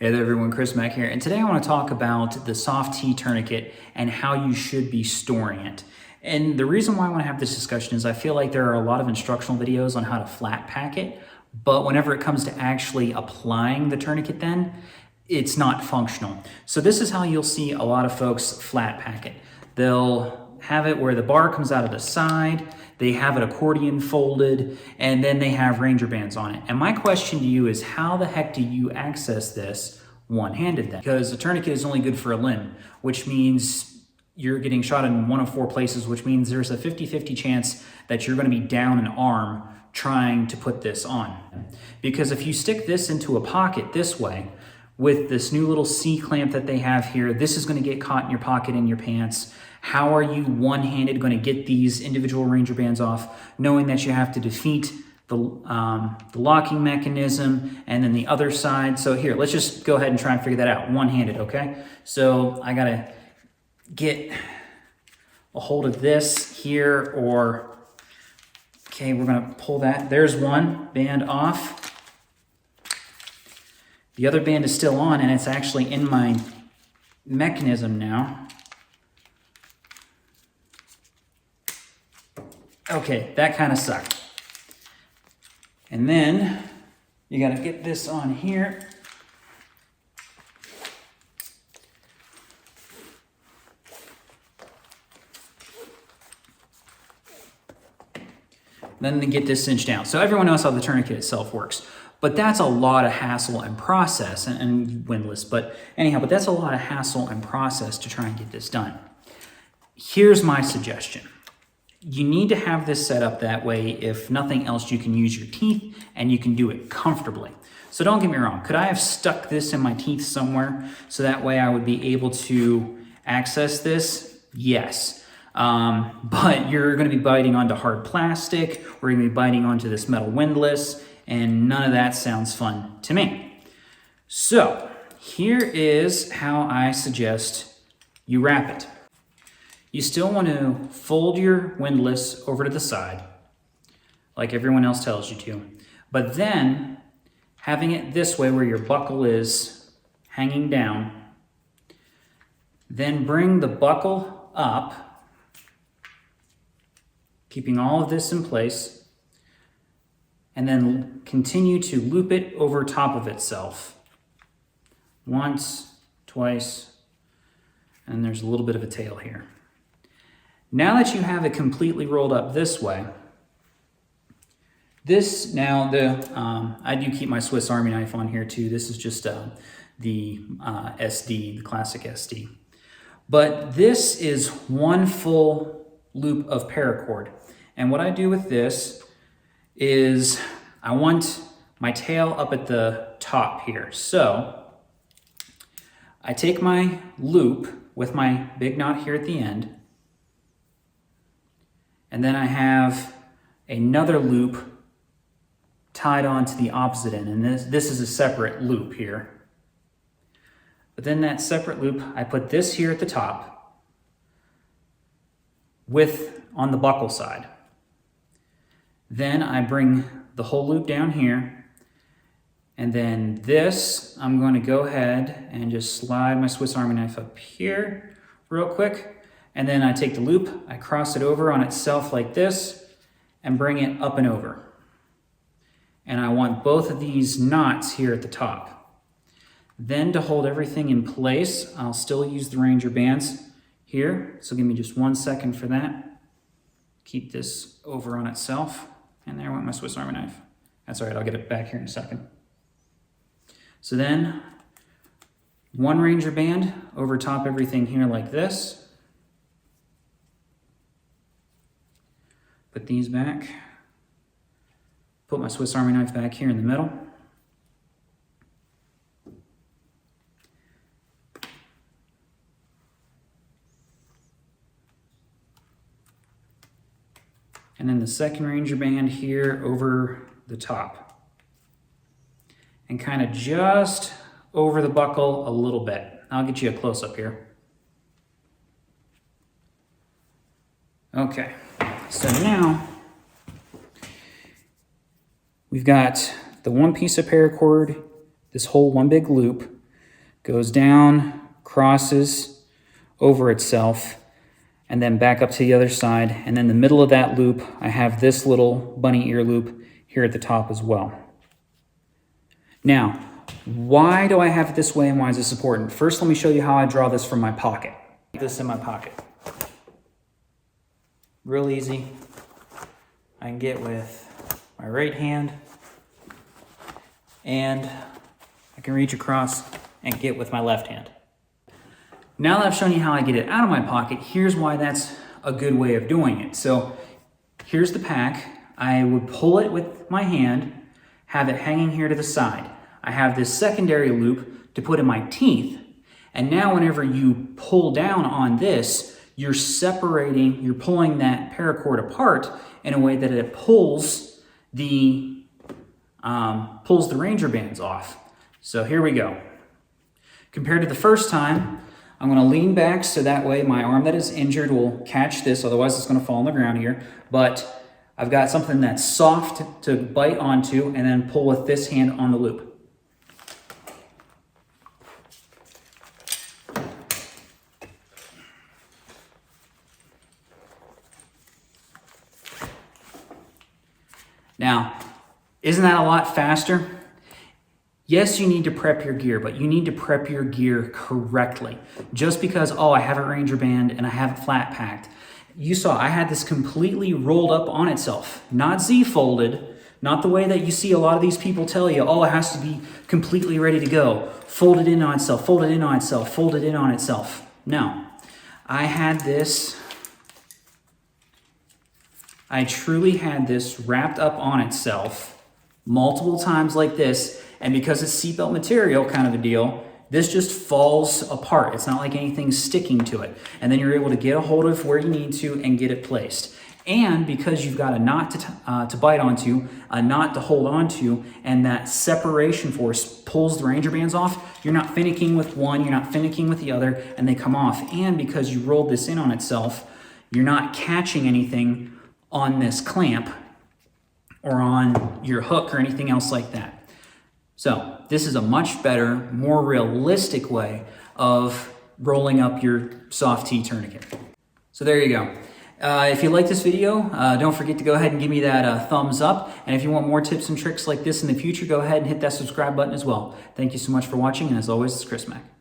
Hey there everyone, Chris Mack here, and today I want to talk about the SOF T Tourniquet and how you should be storing it. And the reason why I want to have this discussion is I feel like there are a lot of instructional videos on how to flat pack it, but whenever it comes to actually applying the tourniquet then, it's not functional. So this is how you'll see a lot of folks flat pack it. They'll have it where the bar comes out of the side, they have it accordion folded, and then they have Ranger bands on it. And my question to you is, how the heck do you access this one-handed then? Because a tourniquet is only good for a limb, which means you're getting shot in one of four places, which means there's a 50-50 chance that you're going to be down an arm trying to put this on. Because if you stick this into a pocket this way, with this new little C-clamp that they have here, this is going to get caught in your pocket in your pants. How are you one-handed going to get these individual Ranger bands off, knowing that you have to defeat the locking mechanism and then the other side? So here, let's just go ahead and try and figure that out one-handed, okay? So I got to get a hold of this here, or, okay, we're going to pull that. There's one band off. The other band is still on, and it's actually in my mechanism now. Okay, that kind of sucked. And then you got to get this on here. Then to get this cinched down. So everyone knows how the tourniquet itself works. But that's a lot of hassle and process, and windlass. But anyhow, but that's a lot of hassle and process to try and get this done. Here's my suggestion. You need to have this set up that way. If nothing else, you can use your teeth and you can do it comfortably. So don't get me wrong. Could I have stuck this in my teeth somewhere so that way I would be able to access this? Yes. But you're going to be biting onto hard plastic, or you're going to be biting onto this metal windlass, and none of that sounds fun to me. So here is how I suggest you wrap it. You still want to fold your windlass over to the side, like everyone else tells you to, but then having it this way where your buckle is hanging down, then bring the buckle up, keeping all of this in place, and then continue to loop it over top of itself. Once, twice, and there's a little bit of a tail here. Now that you have it completely rolled up this way, this now, I do keep my Swiss Army knife on here too. This is just the SD, the classic SD. But this is one full loop of paracord. And what I do with this is I want my tail up at the top here. So I take my loop with my big knot here at the end, and then I have another loop tied on to the opposite end, and this is a separate loop here. But then that separate loop, I put this here at the top on the buckle side. Then I bring the whole loop down here, and then this, I'm going to go ahead and just slide my Swiss Army knife up here real quick, and then I take the loop, I cross it over on itself like this, and bring it up and over. And I want both of these knots here at the top. Then to hold everything in place, I'll still use the Ranger bands here, so give me just 1 second for that. Keep this over on itself. And there went my Swiss Army knife. That's all right, I'll get it back here in a second. So then, one Ranger band over top everything here like this. Put these back. Put my Swiss Army knife back here in the middle. And then the second Ranger band here over the top. And kind of just over the buckle a little bit. I'll get you a close-up here. Okay, so now we've got the one piece of paracord, this whole one big loop. goes down, crosses over itself, and then back up to the other side. And then the middle of that loop, I have this little bunny ear loop here at the top as well. Now, why do I have it this way and why is this important? First, let me show you how I draw this from my pocket. This in my pocket. Real easy. I can get with my right hand and I can reach across and get with my left hand. Now that I've shown you how I get it out of my pocket, here's why that's a good way of doing it. So here's the pack. I would pull it with my hand, have it hanging here to the side. I have this secondary loop to put in my teeth. And now whenever you pull down on this, you're pulling that paracord apart in a way that it pulls the Ranger bands off. So here we go. Compared to the first time, I'm going to lean back so that way my arm that is injured will catch this, otherwise it's going to fall on the ground here. But I've got something that's soft to bite onto and then pull with this hand on the loop. Now, isn't that a lot faster? Yes, you need to prep your gear, but you need to prep your gear correctly. Just because, oh, I have a Ranger band and I have it flat packed. You saw I had this completely rolled up on itself, not Z-folded, not the way that you see a lot of these people tell you, oh, it has to be completely ready to go. Folded in on itself, folded in on itself, folded in on itself. No, I truly had this wrapped up on itself multiple times like this, and because it's seatbelt material kind of a deal, this just falls apart. It's not like anything's sticking to it. And then you're able to get a hold of where you need to and get it placed. And because you've got a knot to bite onto, a knot to hold onto, and that separation force pulls the Ranger bands off, you're not finicking with one, you're not finicking with the other, and they come off. And because you rolled this in on itself, you're not catching anything on this clamp or on your hook or anything else like that. So this is a much better, more realistic way of rolling up your SOF T tourniquet. So there you go. If you like this video, don't forget to go ahead and give me that thumbs up. And if you want more tips and tricks like this in the future, go ahead and hit that subscribe button as well. Thank you so much for watching, and as always, it's Chris Mack.